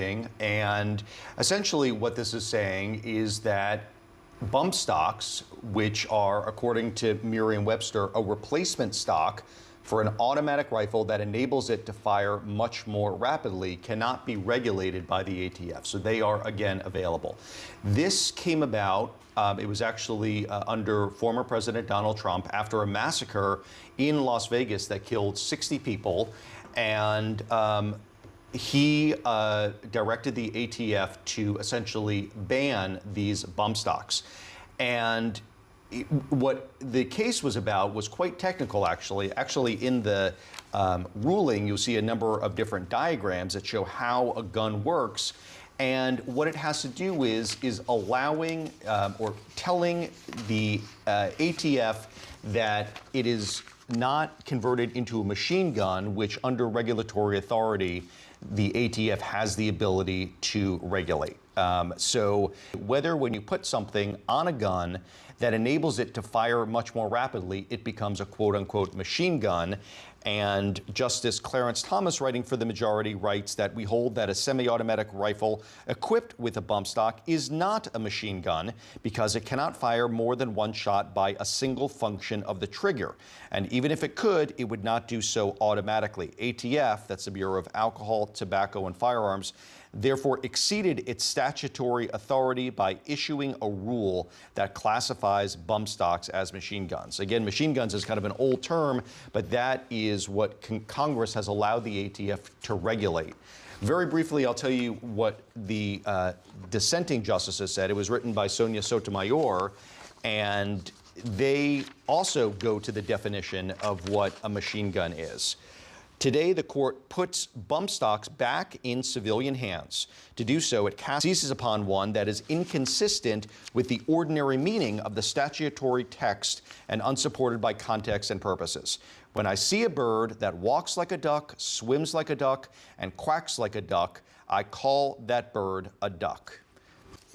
shooting. And essentially what this is saying is that bump stocks, which are, according to Merriam-Webster, a replacement stock for an automatic rifle that enables it to fire much more rapidly, cannot be regulated by the ATF. So they are, again, available. This came about, it was actually under former President Donald Trump after a massacre in Las Vegas that killed 60 people. And he directed the ATF to essentially ban these bump stocks. And what the case was about was quite technical, actually. Actually, in the ruling, you'll see a number of different diagrams that show how a gun works. And what it has to do is allowing or telling the ATF that it is not converted into a machine gun, which under regulatory authority, the ATF has the ability to regulate. So whether when you put something on a gun that enables it to fire much more rapidly, it becomes a quote-unquote machine gun. And Justice Clarence Thomas, writing for the majority, writes that we hold that a semi-automatic rifle equipped with a bump stock is not a machine gun because it cannot fire more than one shot by a single function of the trigger. And even if it could, it would not do so automatically. ATF, that's the Bureau of Alcohol, Tobacco, and Firearms, therefore exceeded its statutory authority by issuing a rule that classifies bump stocks as machine guns. Again, machine guns is kind of an old term, but that is what Congress has allowed the ATF to regulate. Very briefly, I'll tell you what the dissenting justices said. It was written by Sonia Sotomayor, and they also go to the definition of what a machine gun is. Today, the court puts bump stocks back in civilian hands. To do so, it seizes upon one that is inconsistent with the ordinary meaning of the statutory text and unsupported by context and purposes. When I see a bird that walks like a duck, swims like a duck, and quacks like a duck, I call that bird a duck.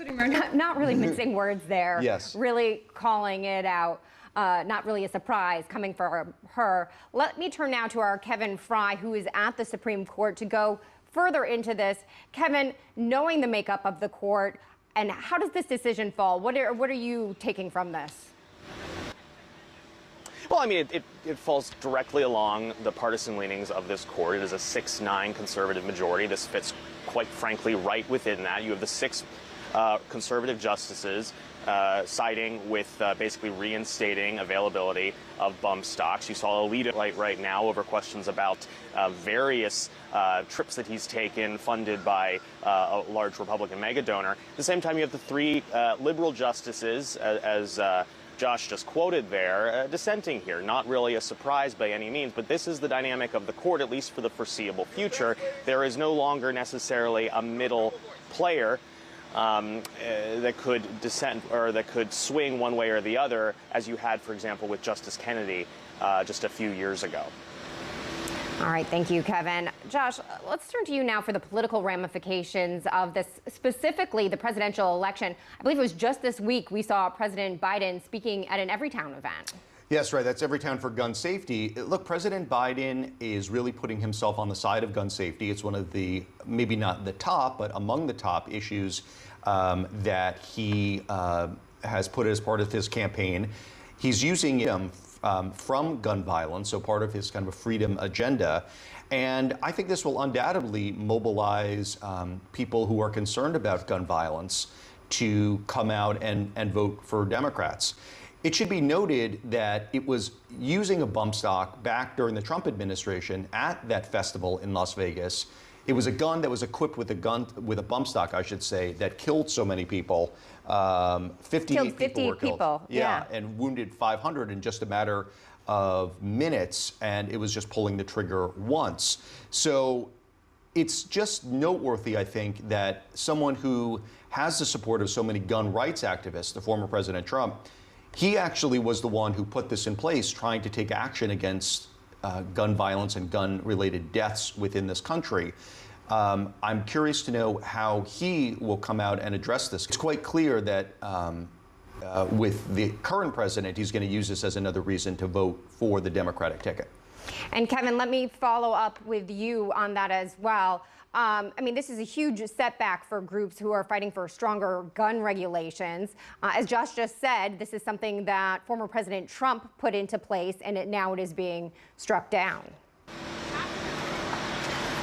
Not really mixing words there. Yes. Really calling it out. Not really a surprise coming from her. Let me turn now to our Kevin Fry, who is at the Supreme Court, to go further into this. Kevin, knowing the makeup of the court, and how does this decision fall? What are you taking from this? Well, I mean, it falls directly along the partisan leanings of this court. It is a 6-9 conservative majority. This fits, quite frankly, right within that. You have the 6 conservative justices siding with basically reinstating availability of bump stocks. You saw a lead right now over questions about various trips that he's taken funded by a large Republican mega donor. At the same time, you have the 3 liberal justices, as Josh just quoted there, dissenting here. Not really a surprise by any means, but this is the dynamic of the court, at least for the foreseeable future. There is no longer necessarily a middle player that could dissent or that could swing one way or the other, as you had, for example, with Justice Kennedy just a few years ago. All right, thank you, Kevin. Josh, let's turn to you now for the political ramifications of this, specifically the presidential election. I believe it was just this week we saw President Biden speaking at an Everytown event. Yes, right. That's Everytown for gun safety. Look, President Biden is really putting himself on the side of gun safety. It's one of the, maybe not the top, but among the top issues that he has put as part of his campaign. He's using him from gun violence, so part of his kind of a freedom agenda. And I think this will undoubtedly mobilize people who are concerned about gun violence to come out and vote for Democrats. It should be noted that it was using a bump stock back during the Trump administration at that festival in Las Vegas. It was a gun that was equipped with a bump stock, I should say, that killed so many people. 58 people were killed. Yeah, and wounded 500 in just a matter of minutes, and it was just pulling the trigger once. So it's just noteworthy, I think, that someone who has the support of so many gun rights activists, the former President Trump, he actually was the one who put this in place, trying to take action against gun violence and gun-related deaths within this country. I'm curious to know how he will come out and address this. It's quite clear that with the current president, he's going to use this as another reason to vote for the Democratic ticket. And Kevin, let me follow up with you on that as well. I mean, this is a huge setback for groups who are fighting for stronger gun regulations. As Josh just said, this is something that former President Trump put into place, and now it is being struck down.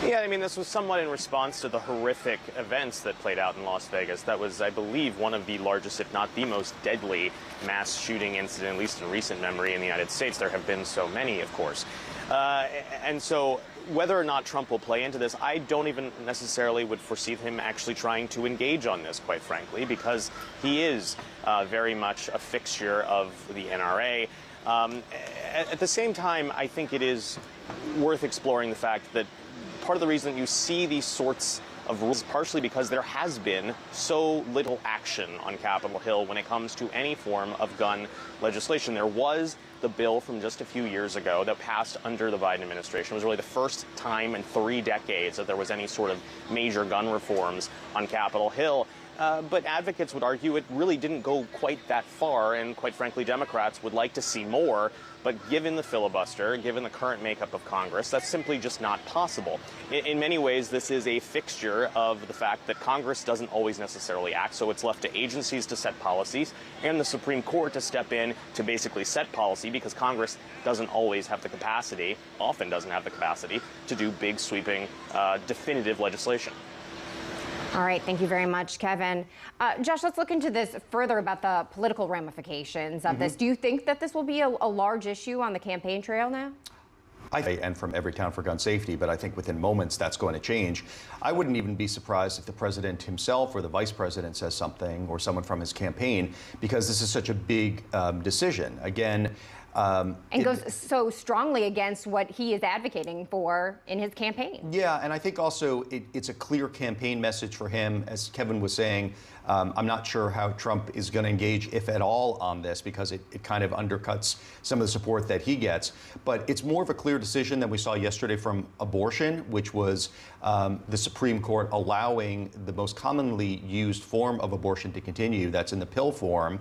Yeah, I mean, this was somewhat in response to the horrific events that played out in Las Vegas. That was, I believe, one of the largest, if not the most deadly mass shooting incident, at least in recent memory, in the United States. There have been so many, of course. And so whether or not Trump will play into this, I don't even necessarily would foresee him actually trying to engage on this, quite frankly, because he is very much a fixture of the NRA. At the same time, I think it is worth exploring the fact that part of the reason that you see these sorts of rules is partially because there has been so little action on Capitol Hill when it comes to any form of gun legislation. There was the bill from just a few years ago that passed under the Biden administration. It was really the first time in 3 decades that there was any sort of major gun reforms on Capitol Hill. But advocates would argue it really didn't go quite that far, and quite frankly, Democrats would like to see more. But given the filibuster, given the current makeup of Congress, that's simply just not possible. In many ways, this is a fixture of the fact that Congress doesn't always necessarily act, so it's left to agencies to set policies and the Supreme Court to step in to basically set policy, because Congress doesn't always have the capacity, often doesn't have the capacity, to do big, sweeping, definitive legislation. All right, thank you very much, Kevin. Josh, let's look into this further about the political ramifications of this. Do you think that this will be a large issue on the campaign trail now? And from every town for gun safety, but I think within moments that's going to change. I wouldn't even be surprised if the president himself or the vice president says something, or someone from his campaign, because this is such a big decision. Again, and goes so strongly against what he is advocating for in his campaign. Yeah, and I think also it's a clear campaign message for him. As Kevin was saying, I'm not sure how Trump is going to engage, if at all, on this, because it kind of undercuts some of the support that he gets. But it's more of a clear decision than we saw yesterday from abortion, which was the Supreme Court allowing the most commonly used form of abortion to continue, that's in the pill form.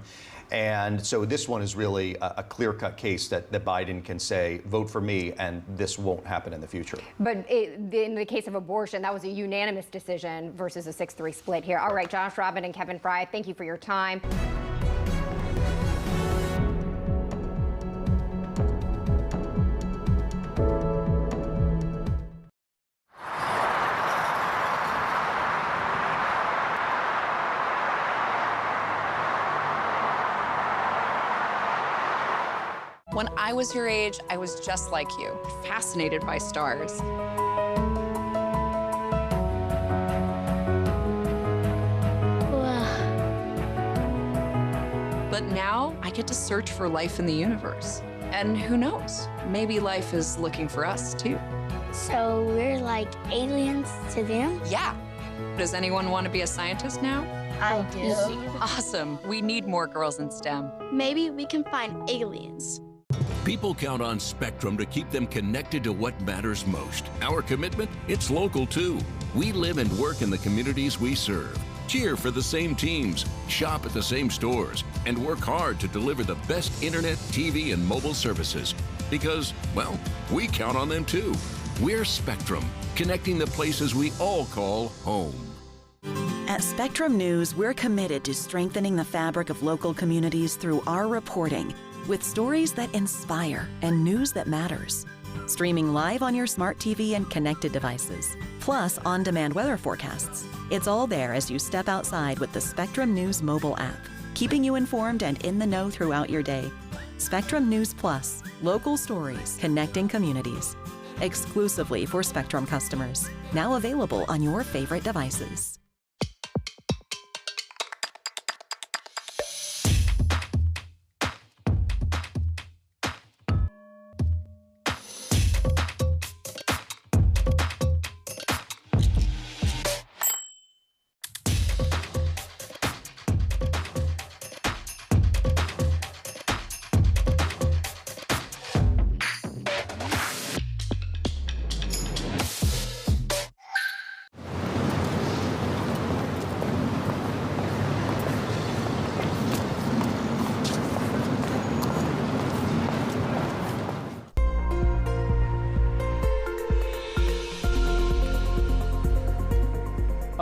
And so this one is really a clear-cut case that Biden can say, vote for me, and this won't happen in the future. But in the case of abortion, that was a unanimous decision versus a 6-3 split here. All right, Josh Robin and Kevin Fry, thank you for your time. When I was your age, I was just like you, fascinated by stars. But now I get to search for life in the universe. And who knows, maybe life is looking for us too. So we're like aliens to them? Yeah. Does anyone want to be a scientist now? I do. Awesome. We need more girls in STEM. Maybe we can find aliens. People count on Spectrum to keep them connected to what matters most. Our commitment? It's local too. We live and work in the communities we serve. Cheer for the same teams, shop at the same stores, and work hard to deliver the best internet, TV, and mobile services. Because, well, we count on them too. We're Spectrum, connecting the places we all call home. At Spectrum News, we're committed to strengthening the fabric of local communities through our reporting, with stories that inspire and news that matters. Streaming live on your smart TV and connected devices, plus on-demand weather forecasts. It's all there as you step outside with the Spectrum News mobile app, keeping you informed and in the know throughout your day. Spectrum News Plus, local stories, connecting communities. Exclusively for Spectrum customers. Now available on your favorite devices.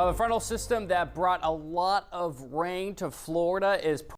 The frontal system that brought a lot of rain to Florida is